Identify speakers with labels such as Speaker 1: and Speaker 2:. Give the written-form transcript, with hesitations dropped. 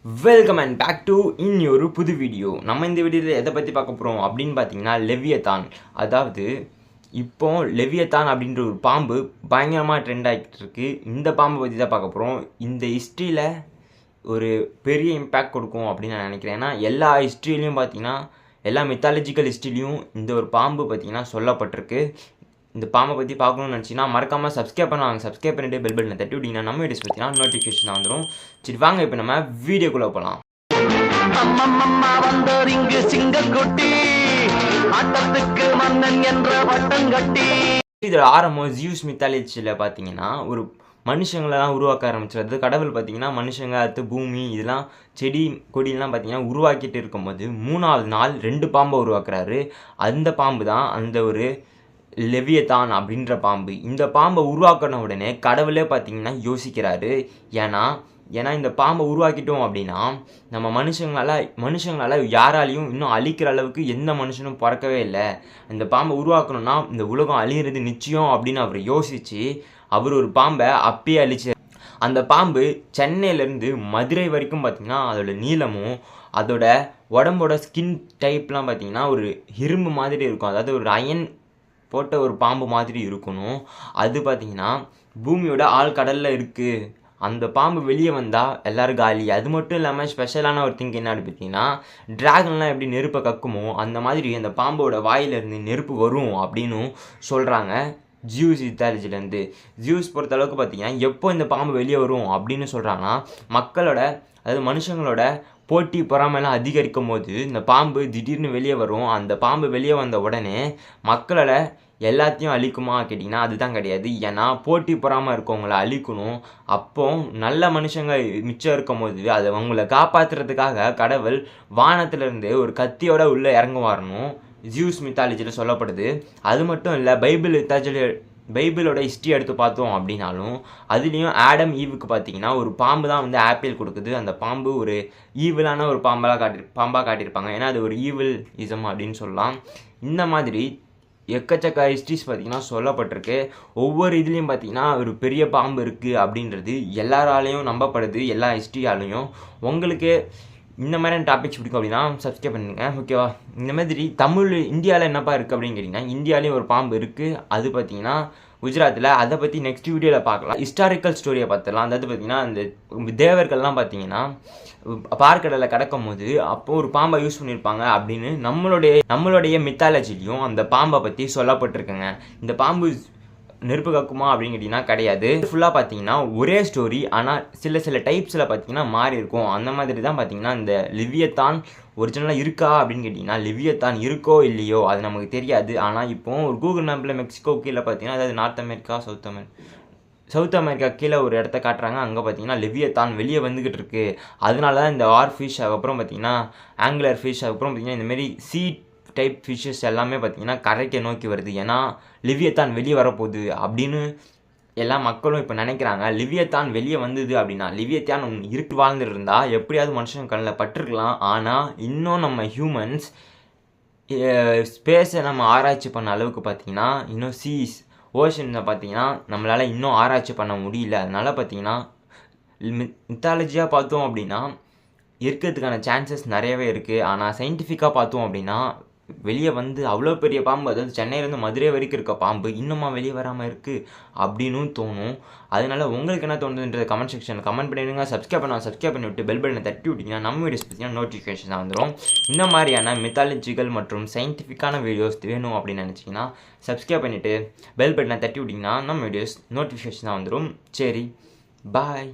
Speaker 1: Welcome and back to இன்னொரு புது video. நம்ம இந்த வீடியோவில் எதை பற்றி பார்க்க போகிறோம் அப்படின்னு பார்த்தீங்கன்னா லெவியத்தான். அதாவது இப்போ லெவியத்தான் அப்படின்ற ஒரு பாம்பு பயங்கரமாக ட்ரெண்ட் ஆகிட்டு இருக்கு. இந்த பாம்பை பற்றி தான் பார்க்க போகிறோம். இந்த ஹிஸ்ட்ரியில் ஒரு பெரிய இம்பேக்ட் கொடுக்கும் அப்படின்னு நான் நினைக்கிறேன். ஏன்னா எல்லா ஹிஸ்ட்ரியிலையும் பார்த்தீங்கன்னா எல்லா மித்தாலஜிக்கல் ஹிஸ்ட்ரிலையும் இந்த ஒரு பாம்பு பார்த்தீங்கன்னா சொல்லப்பட்டிருக்கு. இந்த பாம்பை பற்றி பார்க்கணும்னு நினச்சிங்கன்னா மறக்காமல் சப்ஸ்கிரைப் பண்ணுவாங்க. சப்ஸ்கிரைப் பண்ணிட்டு பெல் பட்டனை தட்டி விட்டிங்கன்னா நம்ம வீடியோஸ் பார்த்தீங்கன்னா நோட்டிஃபிகேஷன் வந்துடும். சரி வாங்க இப்போ நம்ம வீடியோக்குள்ளே போகலாம். இதோட ஆரம்பம் ஜியூஸ் மித்தாலஜியில் பார்த்தீங்கன்னா ஒரு மனுஷங்களெல்லாம் உருவாக்க ஆரம்பிச்சிருது. கடவுள் பார்த்தீங்கன்னா மனுஷங்க அடுத்து பூமி இதெல்லாம் செடி கொடியெல்லாம் பார்த்தீங்கன்னா உருவாக்கிட்டு இருக்கும்போது 3வது நாள் 2 பாம்பை உருவாக்குறாரு. அந்த பாம்பு தான் அந்த ஒரு லெவியத்தான் அப்படின்ற பாம்பு. இந்த பாம்பை உருவாக்கின உடனே கடவுளே பார்த்தீங்கன்னா யோசிக்கிறாரு. ஏன்னா இந்த பாம்பை உருவாக்கிட்டோம் அப்படின்னா நம்ம மனுஷங்களால் யாராலையும் இன்னும் அழிக்கிற அளவுக்கு எந்த மனுஷனும் பிறக்கவே இல்லை. இந்த பாம்பை உருவாக்கணும்னா இந்த உலகம் அழியிறது நிச்சயம் அப்படின்னு அவர் யோசித்து அவர் ஒரு பாம்பை அப்பயே அழிச்சார். அந்த பாம்பு சென்னையிலேருந்து மதுரை வரைக்கும் பார்த்திங்கன்னா அதோட நீளமும் அதோட உடம்போட ஸ்கின் டைப்லாம் பார்த்திங்கன்னா ஒரு இரும்பு மாதிரி இருக்கும். அதாவது ஒரு அயன் போட்ட ஒரு பாம்பு மாதிரி இருக்கணும். அது பார்த்திங்கன்னா பூமியோட ஆழ்கடலில் இருக்குது. அந்த பாம்பு வெளியே வந்தால் எல்லோரும் காலி. அது மட்டும் இல்லாமல் ஸ்பெஷலான ஒரு திங்க் என்ன பார்த்தீங்கன்னா ட்ராகன்லாம் எப்படி நெருப்பை கக்குமோ அந்த மாதிரி அந்த பாம்போட வாயிலிருந்து நெருப்பு வரும் அப்படின்னு சொல்கிறாங்க ஜியூஸ் மித்தாலஜிலேருந்து. ஜியூஸ் பொறுத்தளவுக்கு பார்த்தீங்கன்னா எப்போ இந்த பாம்பு வெளியே வரும் அப்படின்னு சொல்கிறாங்கன்னா மக்களோட அதாவது மனுஷங்களோட போட்டி பொறாமைலாம் அதிகரிக்கும் போது இந்த பாம்பு திடீர்னு வெளியே வரும். அந்த பாம்பு வெளியே வந்த உடனே மக்களோட எல்லாத்தையும் அழிக்குமா கேட்டிங்கன்னா அதுதான் கிடையாது. ஏன்னா போட்டி பொறாமல் இருக்கவங்கள அழிக்கணும். அப்போ நல்ல மனுஷங்க மிச்சம் இருக்கும் போது அதை அவங்கள காப்பாற்றுறதுக்காக கடவுள் வானத்திலேருந்து ஒரு கத்தியோட உள்ளே இறங்க வரணும் ஜியூஸ் மித்தாலஜியில் சொல்லப்படுது. அது மட்டும் இல்லை பைபிளோட ஹிஸ்ட்ரி எடுத்து பார்த்தோம் அப்படின்னாலும் அதுலேயும் ஆடம் ஈவுக்கு பார்த்தீங்கன்னா ஒரு பாம்பு தான் வந்து ஆப்பிள் கொடுக்குது. அந்த பாம்பு ஒரு ஈவிலான ஒரு பாம்பாக காட்டியிருப்பாங்க. ஏன்னா அது ஒரு ஈவில் இசம் அப்படின்னு சொல்லலாம். இந்த மாதிரி எக்கச்சக்க ஹிஸ்ட்ரிஸ் பார்த்திங்கன்னா சொல்லப்பட்டிருக்கு. ஒவ்வொரு இதுலேயும் பார்த்திங்கன்னா ஒரு பெரிய பாம்பு இருக்குது அப்படின்றது எல்லாராலையும் நம்பப்படுது, எல்லா ஹிஸ்ட்ரியாலையும். உங்களுக்கு இந்த மாதிரியான டாபிக்ஸ் பிடிக்கும் அப்படின்னா சப்ஸ்கிரைப் பண்ணுங்க, ஓகேவா? இந்த மாதிரி இந்தியாவில் என்னப்பா இருக்குது அப்படின்னு கேட்டிங்கன்னா இந்தியாவிலேயும் ஒரு பாம்பு இருக்குது. அது பார்த்திங்கன்னா குஜராத்தில். அதை பற்றி நெக்ஸ்ட் வீடியோவில் பார்க்கலாம். ஹிஸ்டாரிக்கல் ஸ்டோரியை பார்த்துலாம். அதாவது பார்த்திங்கன்னா இந்த தேவர்கள்லாம் பார்த்திங்கன்னா பார்க்கடலில் கிடக்கும் போது அப்போது ஒரு பாம்பை யூஸ் பண்ணியிருப்பாங்க அப்படின்னு நம்மளுடைய மித்தாலஜிலையும் அந்த பாம்பை பற்றி சொல்லப்பட்டிருக்குங்க. இந்த பாம்பு நெருப்பு கக்குமா அப்படின்னு கேட்டிங்கன்னா கிடையாது. ஃபுல்லாக பார்த்தீங்கன்னா ஒரே ஸ்டோரி, ஆனால் சில டைப்ஸில் பார்த்தீங்கன்னா மாறி இருக்கும். அந்த மாதிரி தான் பார்த்தீங்கன்னா இந்த லெவியத்தான் ஒரிஜினலாக இருக்கா அப்படின்னு கேட்டிங்கன்னா லெவியத்தான் இருக்கோ இல்லையோ அது நமக்கு தெரியாது. ஆனால் இப்போது ஒரு கூகுள் மேப்பில் மெக்சிகோ கீழே பார்த்தீங்கன்னா அதாவது நார்த் அமெரிக்கா சவுத் அமெரிக்கா கீழே ஒரு இடத்த காட்டுறாங்க. அங்கே பார்த்தீங்கன்னா லெவியத்தான் வெளியே வந்துக்கிட்டு இருக்குது. அதனால தான் இந்த ஆர் ஃபிஷ் அதுக்கப்புறம் பார்த்தீங்கன்னா ஆங்குலர் ஃபிஷ் அதுக்கப்புறம் பார்த்தீங்கன்னா இந்தமாரி டைப் ஃபிஷ்ஷஸ் எல்லாமே பார்த்திங்கன்னா கரைக்க நோக்கி வருது. ஏன்னா லெவியத்தான் வெளியே வரப்போகுது அப்படின்னு எல்லா மக்களும் இப்போ நினைக்கிறாங்க. லெவியத்தான் வெளியே வந்தது அப்படின்னா லெவியத்தான் இருக்கு வாழ்ந்துட்டு இருந்தால் எப்படியாவது மனுஷன் கண்ணில் பட்டிருக்கலாம். ஆனால் இன்னும் நம்ம ஹியூமன்ஸ் ஸ்பேஸை நம்ம ஆராய்ச்சி பண்ண அளவுக்கு பார்த்திங்கன்னா இன்னும் ஓஷன்ஸை பார்த்திங்கன்னா நம்மளால் இன்னும் ஆராய்ச்சி பண்ண முடியல. அதனால் பார்த்திங்கன்னா மித்தாலஜியாக பார்த்தோம் அப்படின்னா இருக்கிறதுக்கான சான்சஸ் நிறையவே இருக்குது. ஆனால் சயின்டிஃபிக்காக பார்த்தோம் அப்படின்னா வெளியே வந்து அவ்வளோ பெரிய பாம்பு, அதாவது சென்னையிலேருந்து மதுரை வரைக்கும் இருக்க பாம்பு இன்னுமா வெளியே வராமல் இருக்குது அப்படின்னு தோணும். அதனால் உங்களுக்கு என்ன தோணுதுன்றது கமெண்ட் செக்ஷனில் கமெண்ட் பண்ணிவிடுங்க. சப்ஸ்கிரைப் பண்ணிவிட்டு பெல் பட்டனை தட்டி விட்டிங்கன்னா நம்ம வீடியோஸ் பார்த்தீங்கன்னா நோட்டிஃபிகேஷன் வந்துடும். இந்த மாதிரியான மித்தாலஜிக்கல் மற்றும் சயின்டிஃபிக்கான வீடியோஸ் வேணும் அப்படின்னு நினச்சிங்கன்னா சப்ஸ்கிரைப் பண்ணிவிட்டு பெல் பட்டனை தட்டி விட்டிங்கன்னா நம்ம வீடியோஸ் நோட்டிஃபிகேஷன் வந்துடும். சரி, பாய்.